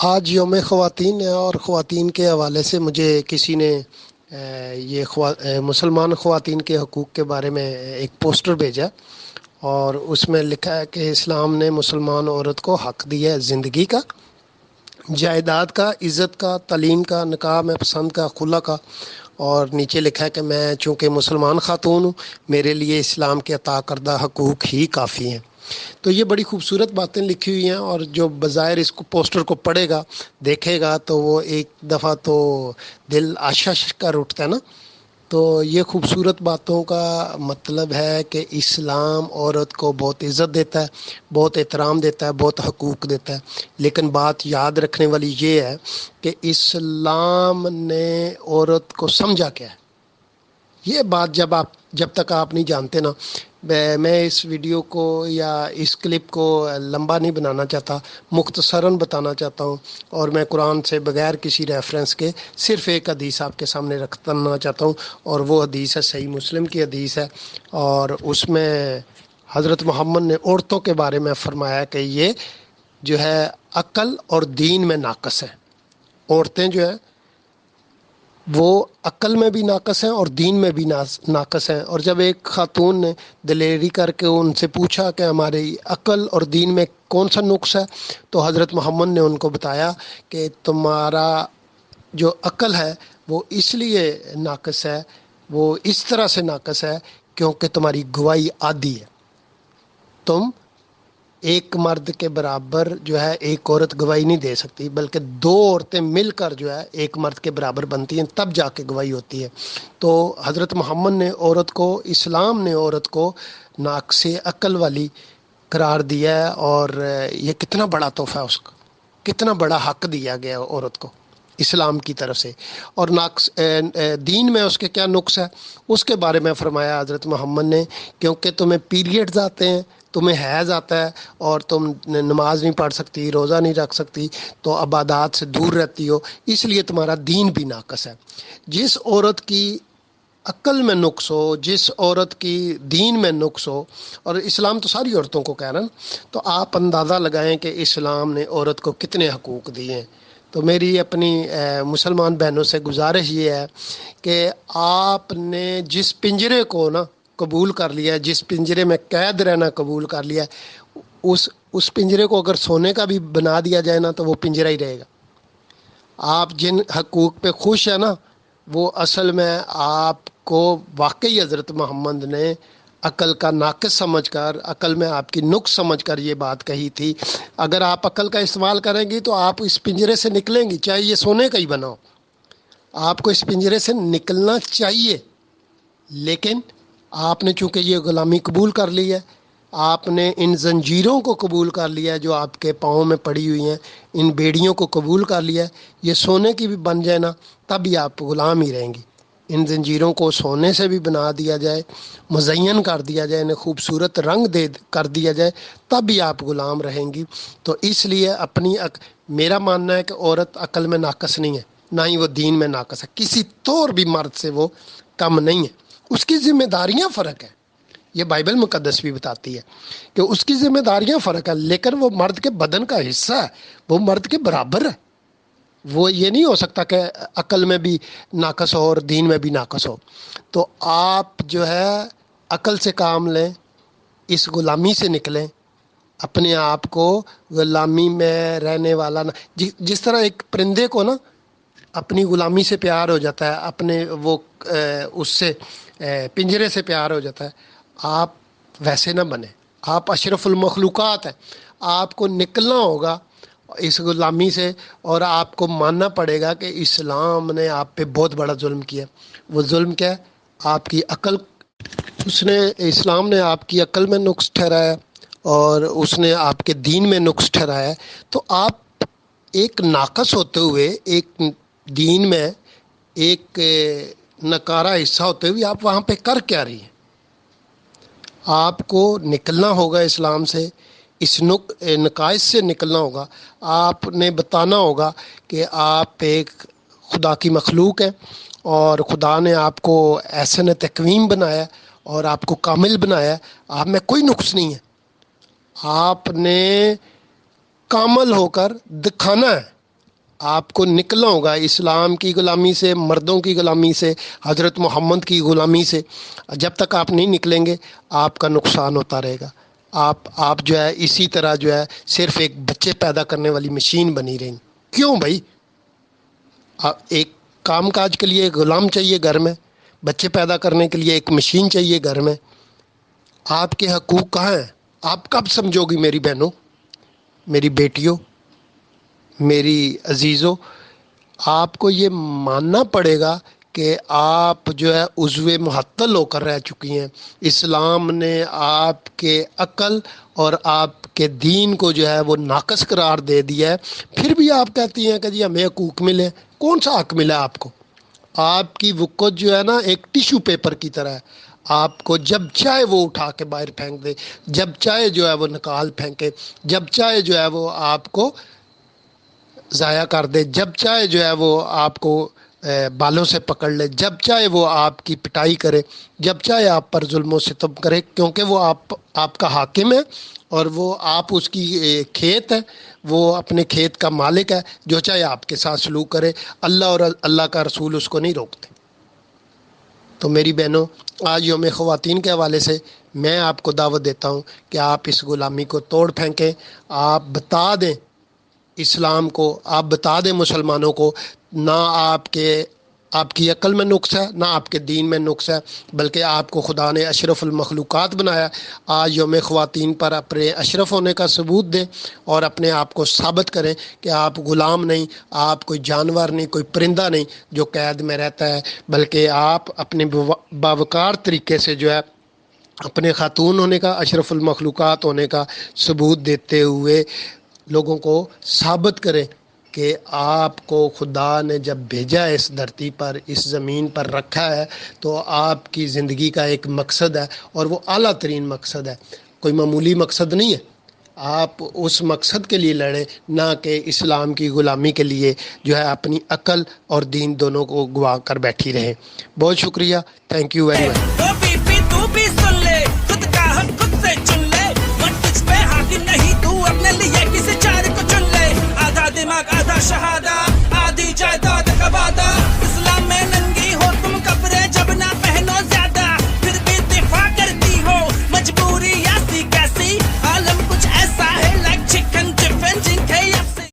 آج یوم خواتین ہے اور خواتین کے حوالے سے مجھے کسی نے مسلمان خواتین کے حقوق کے بارے میں ایک پوسٹر بھیجا اور اس میں لکھا ہے کہ اسلام نے مسلمان عورت کو حق دیا ہے زندگی کا، جائیداد کا، عزت کا، تعلیم کا، نکاح میں پسند کا، خلا کا، اور نیچے لکھا ہے کہ میں چونکہ مسلمان خاتون ہوں میرے لیے اسلام کے عطا کردہ حقوق ہی کافی ہیں۔ تو یہ بڑی خوبصورت باتیں لکھی ہوئی ہیں، اور جو بظاہر اس کو پوسٹر کو پڑھے گا دیکھے گا تو وہ ایک دفعہ تو دل آشش کر اٹھتا ہے نا۔ تو یہ خوبصورت باتوں کا مطلب ہے کہ اسلام عورت کو بہت عزت دیتا ہے، بہت احترام دیتا ہے، بہت حقوق دیتا ہے، لیکن بات یاد رکھنے والی یہ ہے کہ اسلام نے عورت کو سمجھا کیا ہے۔ یہ بات جب تک آپ نہیں جانتے نا، میں اس ویڈیو کو یا اس کلپ کو لمبا نہیں بنانا چاہتا، مختصراً بتانا چاہتا ہوں، اور میں قرآن سے بغیر کسی ریفرنس کے صرف ایک حدیث آپ کے سامنے رکھنا چاہتا ہوں، اور وہ حدیث ہے صحیح مسلم کی حدیث ہے، اور اس میں حضرت محمد نے عورتوں کے بارے میں فرمایا کہ یہ جو ہے عقل اور دین میں ناقص ہیں۔ عورتیں جو ہیں وہ عقل میں بھی ناقص ہیں اور دین میں بھی ناقص ہیں۔ اور جب ایک خاتون نے دلیری کر کے ان سے پوچھا کہ ہماری عقل اور دین میں کون سا نقص ہے، تو حضرت محمد نے ان کو بتایا کہ تمہارا جو عقل ہے وہ اس لیے ناقص ہے، وہ اس طرح سے ناقص ہے کیونکہ تمہاری گواہی آدھی ہے۔ تم ایک مرد کے برابر جو ہے ایک عورت گواہی نہیں دے سکتی، بلکہ دو عورتیں مل کر جو ہے ایک مرد کے برابر بنتی ہیں، تب جا کے گواہی ہوتی ہے۔ تو حضرت محمد نے عورت کو، اسلام نے عورت کو ناقص عقل والی قرار دیا ہے، اور یہ کتنا بڑا تحفہ ہے اس کا، کتنا بڑا حق دیا گیا ہے عورت کو اسلام کی طرف سے۔ اور ناقص دین میں اس کے کیا نقص ہے اس کے بارے میں فرمایا حضرت محمد نے، کیونکہ تمہیں پیریڈز آتے ہیں، تمہیں حیض آتا ہے، اور تم نماز نہیں پڑھ سکتی، روزہ نہیں رکھ سکتی، تو عبادات سے دور رہتی ہو، اس لیے تمہارا دین بھی ناقص ہے۔ جس عورت کی عقل میں نقص ہو، جس عورت کی دین میں نقص ہو، اور اسلام تو ساری عورتوں کو کہہ رہا ہے، تو آپ اندازہ لگائیں کہ اسلام نے عورت کو کتنے حقوق دیے ہیں۔ تو میری اپنی مسلمان بہنوں سے گزارش یہ ہے کہ آپ نے جس پنجرے کو نا قبول کر لیا ہے، جس پنجرے میں قید رہنا قبول کر لیا ہے، اس پنجرے کو اگر سونے کا بھی بنا دیا جائے نا تو وہ پنجرہ ہی رہے گا۔ آپ جن حقوق پہ خوش ہیں نا، وہ اصل میں آپ کو واقعی حضرت محمد نے عقل کا ناقص سمجھ کر، عقل میں آپ کی نقص سمجھ کر یہ بات کہی تھی۔ اگر آپ عقل کا استعمال کریں گی تو آپ اس پنجرے سے نکلیں گی، چاہے یہ سونے کا ہی بنا ہو، آپ کو اس پنجرے سے نکلنا چاہیے۔ لیکن آپ نے چونکہ یہ غلامی قبول کر لی ہے، آپ نے ان زنجیروں کو قبول کر لیا ہے جو آپ کے پاؤں میں پڑی ہوئی ہیں، ان بیڑیوں کو قبول کر لیا ہے، یہ سونے کی بھی بن جائے نا تب بھی آپ غلام ہی رہیں گی۔ ان زنجیروں کو سونے سے بھی بنا دیا جائے، مزین کر دیا جائے، انہیں خوبصورت رنگ کر دیا جائے، تب بھی آپ غلام رہیں گی۔ تو اس لیے میرا ماننا ہے کہ عورت عقل میں ناقص نہیں ہے، نہ ہی وہ دین میں ناقص ہے، کسی طور بھی مرد سے وہ کم نہیں ہے۔ اس کی ذمہ داریاں فرق ہیں، یہ بائبل مقدس بھی بتاتی ہے کہ اس کی ذمہ داریاں فرق ہیں، لیکن وہ مرد کے بدن کا حصہ ہے، وہ مرد کے برابر ہے۔ وہ یہ نہیں ہو سکتا کہ عقل میں بھی ناقص ہو اور دین میں بھی ناقص ہو۔ تو آپ جو ہے عقل سے کام لیں، اس غلامی سے نکلیں، اپنے آپ کو غلامی میں رہنے والا نہ، جس طرح ایک پرندے کو نا اپنی غلامی سے پیار ہو جاتا ہے، اپنے وہ اس سے پنجرے سے پیار ہو جاتا ہے، آپ ویسے نہ بنیں۔ آپ اشرف المخلوقات ہیں، آپ کو نکلنا ہوگا اس غلامی سے، اور آپ کو ماننا پڑے گا کہ اسلام نے آپ پہ بہت بڑا ظلم کیا۔ وہ ظلم کیا ہے؟ آپ کی عقل، اسلام نے آپ کی عقل میں نقص ٹھہرایا، اور اس نے آپ کے دین میں نقص ٹھہرایا۔ تو آپ ایک ناقص ہوتے ہوئے، ایک دین میں ایک نکارہ حصہ ہوتے ہوئے آپ وہاں پہ کر کیا رہی ہیں؟ آپ کو نکلنا ہوگا اسلام سے، اس نقائص سے نکلنا ہوگا۔ آپ نے بتانا ہوگا کہ آپ ایک خدا کی مخلوق ہیں، اور خدا نے آپ کو احسن تقویم بنایا اور آپ کو کامل بنایا، آپ میں کوئی نقص نہیں ہے۔ آپ نے کامل ہو کر دکھانا ہے آپ کو نکلنا ہوگا اسلام کی غلامی سے، مردوں کی غلامی سے، حضرت محمد کی غلامی سے۔ جب تک آپ نہیں نکلیں گے آپ کا نقصان ہوتا رہے گا۔ آپ جو ہے اسی طرح جو ہے صرف ایک بچے پیدا کرنے والی مشین بنی رہیں۔ کیوں بھائی؟ ایک کام کاج کے لیے ایک غلام چاہیے گھر میں، بچے پیدا کرنے کے لیے ایک مشین چاہیے گھر میں۔ آپ کے حقوق کہاں ہیں؟ آپ کب سمجھو گی میری بہنوں، میری بیٹیوں، میری عزیزوں؟ آپ کو یہ ماننا پڑے گا کہ آپ جو ہے عضو معطل ہو کر رہ چکی ہیں۔ اسلام نے آپ کے عقل اور آپ کے دین کو جو ہے وہ ناقص قرار دے دیا ہے، پھر بھی آپ کہتی ہیں کہ جی ہمیں حقوق ملے۔ کون سا حق ملا آپ کو؟ آپ کی وقت جو ہے نا ایک ٹیشو پیپر کی طرح ہے، آپ کو جب چاہے وہ اٹھا کے باہر پھینک دے، جب چاہے جو ہے وہ نکال پھینکے، جب چاہے جو ہے وہ آپ کو ضائع کر دے، جب چاہے جو ہے وہ آپ کو بالوں سے پکڑ لے، جب چاہے وہ آپ کی پٹائی کرے، جب چاہے آپ پر ظلم و ستم کرے، کیونکہ وہ آپ کا حاکم ہے اور وہ آپ اس کی کھیت ہے، وہ اپنے کھیت کا مالک ہے، جو چاہے آپ کے ساتھ سلوک کرے۔ اللہ اور اللہ کا رسول اس کو نہیں روکتے۔ تو میری بہنوں، آج یوم خواتین کے حوالے سے میں آپ کو دعوت دیتا ہوں کہ آپ اس غلامی کو توڑ پھینکیں۔ آپ بتا دیں اسلام کو، آپ بتا دیں مسلمانوں کو، نہ آپ کی عقل میں نقص ہے، نہ آپ کے دین میں نقص ہے، بلکہ آپ کو خدا نے اشرف المخلوقات بنایا۔ آج یوم خواتین پر اپنے اشرف ہونے کا ثبوت دیں اور اپنے آپ کو ثابت کریں کہ آپ غلام نہیں، آپ کوئی جانور نہیں، کوئی پرندہ نہیں جو قید میں رہتا ہے، بلکہ آپ اپنے باوقار طریقے سے جو ہے اپنے خاتون ہونے کا، اشرف المخلوقات ہونے کا ثبوت دیتے ہوئے لوگوں کو ثابت کریں کہ آپ کو خدا نے جب بھیجا ہے اس دھرتی پر، اس زمین پر رکھا ہے، تو آپ کی زندگی کا ایک مقصد ہے اور وہ اعلیٰ ترین مقصد ہے، کوئی معمولی مقصد نہیں ہے۔ آپ اس مقصد کے لیے لڑیں، نہ کہ اسلام کی غلامی کے لیے جو ہے اپنی عقل اور دین دونوں کو گوا کر بیٹھی رہیں۔ بہت شکریہ، تھینک یو ویری مچ۔ تو بی تو بھی سن لے، خود کا حق خود سے چن لے، من تجھ پہ حاکم نہیں، تو اپنے لیے کسی چارے کو چن لے، آدھا دماغ آدھا شہادہ۔